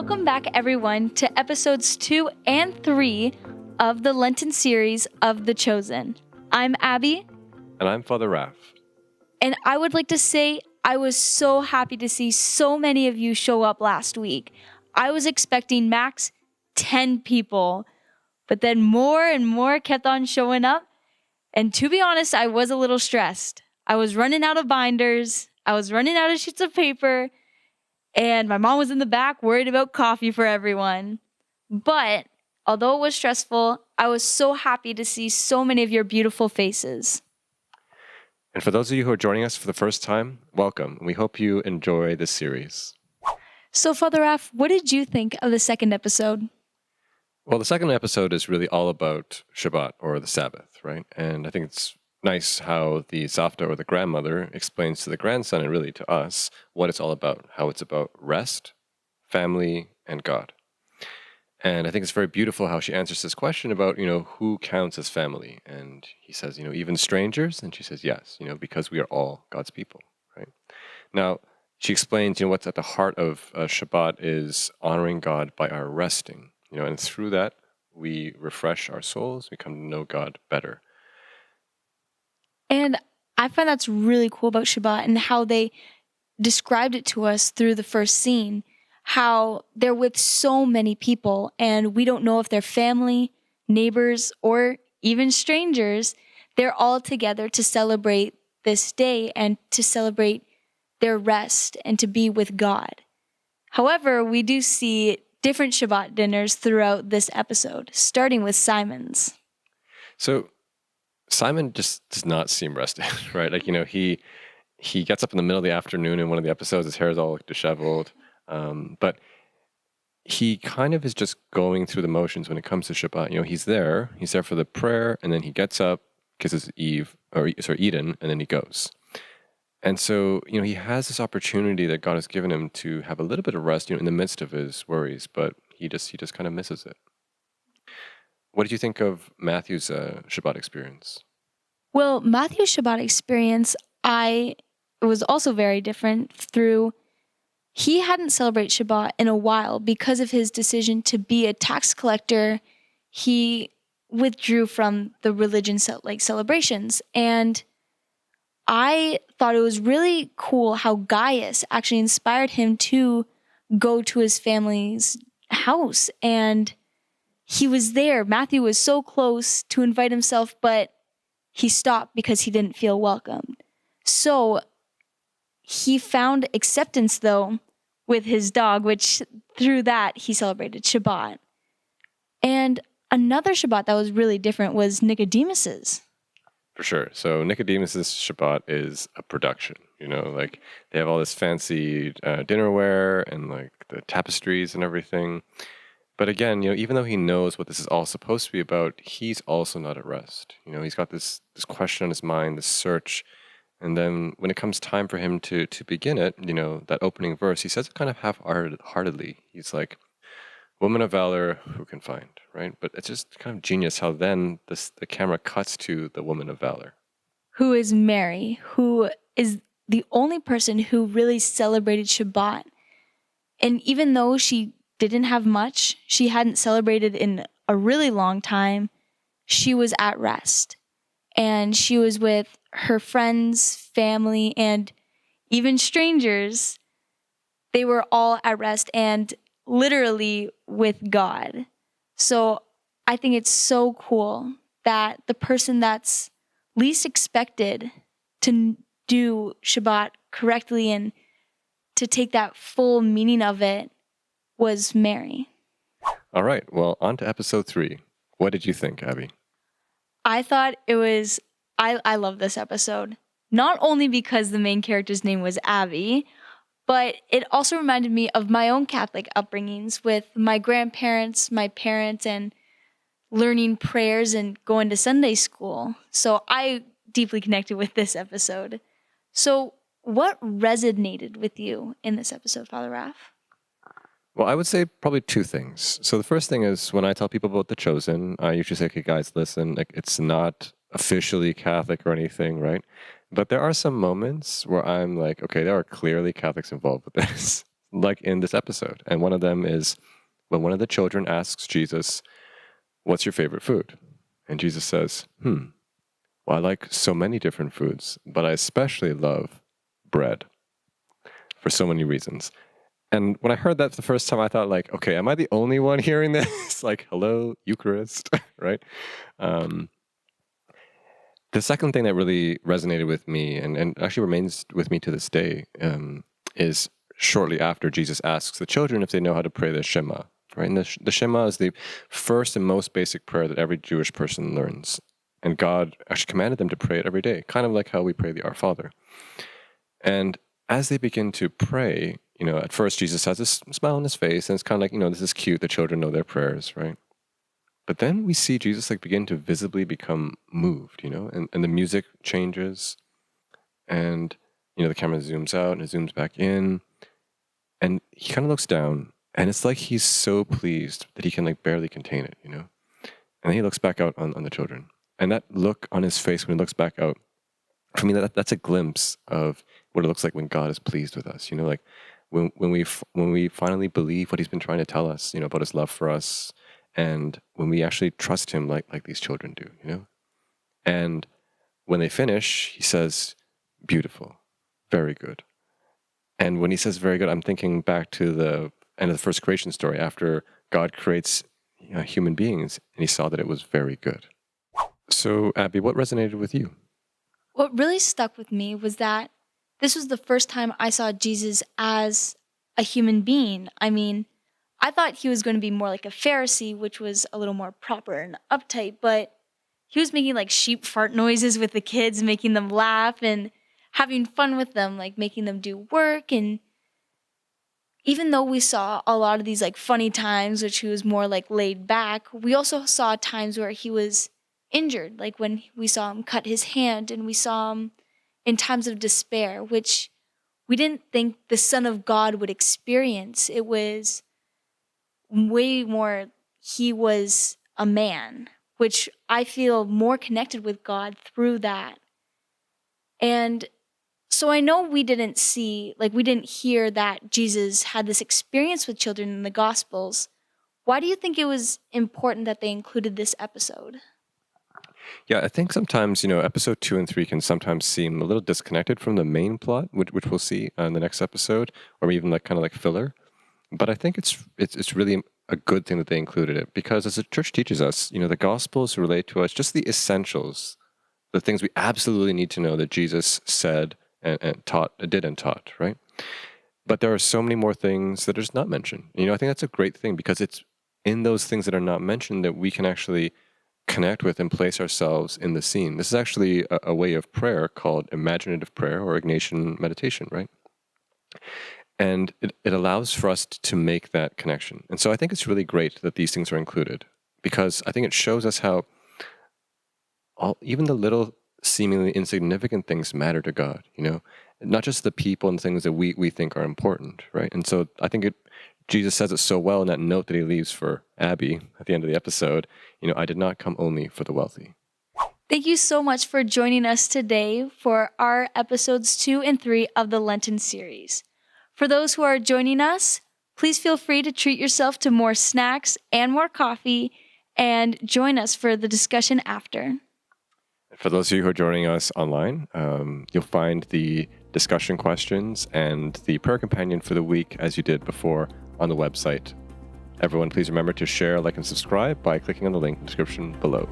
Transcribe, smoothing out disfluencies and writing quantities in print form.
Welcome back, everyone, to episodes 2 and 3 of the Lenten series of The Chosen. I'm Abby. And I'm Father Raph. And I would like to say I was so happy to see so many of you show up last week. I was expecting max 10 people, but then more and more kept on showing up. And to be honest, I was a little stressed. I was running out of binders. I was running out of sheets of paper. And my mom was in the back worried about coffee for everyone. But although it was stressful, I was so happy to see so many of your beautiful faces. And for those of you who are joining us for the first time, welcome. We hope you enjoy this series. So, Father Raph, what did you think of the second episode? Well, the second episode is really all about Shabbat, or the Sabbath, right? And I think it's nice how the Savta, or the grandmother, explains to the grandson, and really to us, what it's all about, how it's about rest, family, and God. And I think it's very beautiful how she answers this question about, who counts as family? And he says, even strangers? And she says, yes, because we are all God's people, right? Now, she explains, what's at the heart of Shabbat is honoring God by our resting, and through that, we refresh our souls, we come to know God better. And I find that's really cool about Shabbat and how they described it to us through the first scene, how they're with so many people and we don't know if they're family, neighbors, or even strangers. They're all together to celebrate this day and to celebrate their rest and to be with God. However, we do see different Shabbat dinners throughout this episode, starting with Simon's. So Simon just does not seem rested, right? He gets up in the middle of the afternoon in one of the episodes, his hair is all disheveled, but he kind of is just going through the motions when it comes to Shabbat. He's there for the prayer, and then he gets up, kisses Eden, and then he goes. And so, he has this opportunity that God has given him to have a little bit of rest, in the midst of his worries, but he just kind of misses it. What did you think of Matthew's Shabbat experience? Well, Matthew's Shabbat experience, it was also very different he hadn't celebrated Shabbat in a while because of his decision to be a tax collector. He withdrew from the religion celebrations. And I thought it was really cool how Gaius actually inspired him to go to his family's house. And he was there. Matthew was so close to invite himself, but he stopped because he didn't feel welcomed. So he found acceptance, though, with his dog, which through that he celebrated Shabbat. And another Shabbat that was really different was Nicodemus's. For sure. So Nicodemus's Shabbat is a production. They have all this fancy dinnerware and the tapestries and everything. But again, even though he knows what this is all supposed to be about, he's also not at rest. He's got this question on his mind, this search. And then when it comes time for him to begin it, that opening verse, he says it kind of half-heartedly. He's like, woman of valor, who can find, right? But it's just kind of genius how then the camera cuts to the woman of valor. Who is Mary, who is the only person who really celebrated Shabbat. And even though she didn't have much, she hadn't celebrated in a really long time, she was at rest. And she was with her friends, family, and even strangers. They were all at rest and literally with God. So I think it's so cool that the person that's least expected to do Shabbat correctly and to take that full meaning of it was Mary. All right, well, on to episode 3. What did you think, Abby? I thought it was, I love this episode. Not only because the main character's name was Abby, but it also reminded me of my own Catholic upbringings with my grandparents, my parents, and learning prayers and going to Sunday school. So I deeply connected with this episode. So what resonated with you in this episode, Father Raph? Well, I would say probably 2 things. So the first thing is when I tell people about The Chosen, I usually say, okay, guys, listen, it's not officially Catholic or anything, right? But there are some moments where I'm like, okay, there are clearly Catholics involved with this. like in this episode. And one of them is when one of the children asks Jesus, "What's your favorite food?" And Jesus says, well, I like so many different foods, but I especially love bread for so many reasons. And when I heard that the first time, I thought like, okay, am I the only one hearing this? Like, hello, Eucharist, right? The second thing that really resonated with me and actually remains with me to this day is shortly after Jesus asks the children if they know how to pray the Shema, right? And the Shema is the first and most basic prayer that every Jewish person learns. And God actually commanded them to pray it every day, kind of like how we pray the Our Father. And as they begin to pray, at first Jesus has this smile on his face, and it's kind of like, this is cute. The children know their prayers, right? But then we see Jesus like begin to visibly become moved, and the music changes, and the camera zooms out and it zooms back in, and he kind of looks down, and it's like he's so pleased that he can like barely contain it, And then he looks back out on the children, and that look on his face when he looks back out, for me, that's a glimpse of what it looks like when God is pleased with us. Like when we finally believe what He's been trying to tell us, about His love for us, and when we actually trust Him like these children do, And when they finish, He says, "Beautiful, very good." And when He says "very good," I'm thinking back to the end of the first creation story after God creates human beings, and He saw that it was very good. So, Abby, what resonated with you? What really stuck with me was that this was the first time I saw Jesus as a human being. I mean, I thought he was going to be more like a Pharisee, which was a little more proper and uptight, but he was making like sheep fart noises with the kids, making them laugh and having fun with them, like making them do work. And even though we saw a lot of these like funny times, which he was more like laid back, we also saw times where he was injured, like when we saw him cut his hand, and we saw him in times of despair, which we didn't think the Son of God would experience. It was way more, he was a man, which I feel more connected with God through that. And so I know we didn't hear that Jesus had this experience with children in the Gospels. Why do you think it was important that they included this episode? Yeah, I think sometimes, episode 2 and 3 can sometimes seem a little disconnected from the main plot, which we'll see in the next episode, or even like kind of like filler. But I think it's really a good thing that they included it, because as the church teaches us, the Gospels relate to us just the essentials, the things we absolutely need to know that Jesus said and taught, right? But there are so many more things that are just not mentioned. I think that's a great thing, because it's in those things that are not mentioned that we can actually connect with and place ourselves in the scene. This is actually a way of prayer called imaginative prayer or Ignatian meditation, right? And it allows for us to make that connection. And so I think it's really great that these things are included, because I think it shows us how even the little seemingly insignificant things matter to God, not just the people and things that we think are important, right? And so I think Jesus says it so well in that note that he leaves for Abby at the end of the episode, "I did not come only for the wealthy." Thank you so much for joining us today for our episodes 2 and 3 of the Lenten series. For those who are joining us, please feel free to treat yourself to more snacks and more coffee, and join us for the discussion after. For those of you who are joining us online, you'll find the discussion questions and the prayer companion for the week, as you did before, on the website. Everyone, please remember to share, like, and subscribe by clicking on the link in the description below.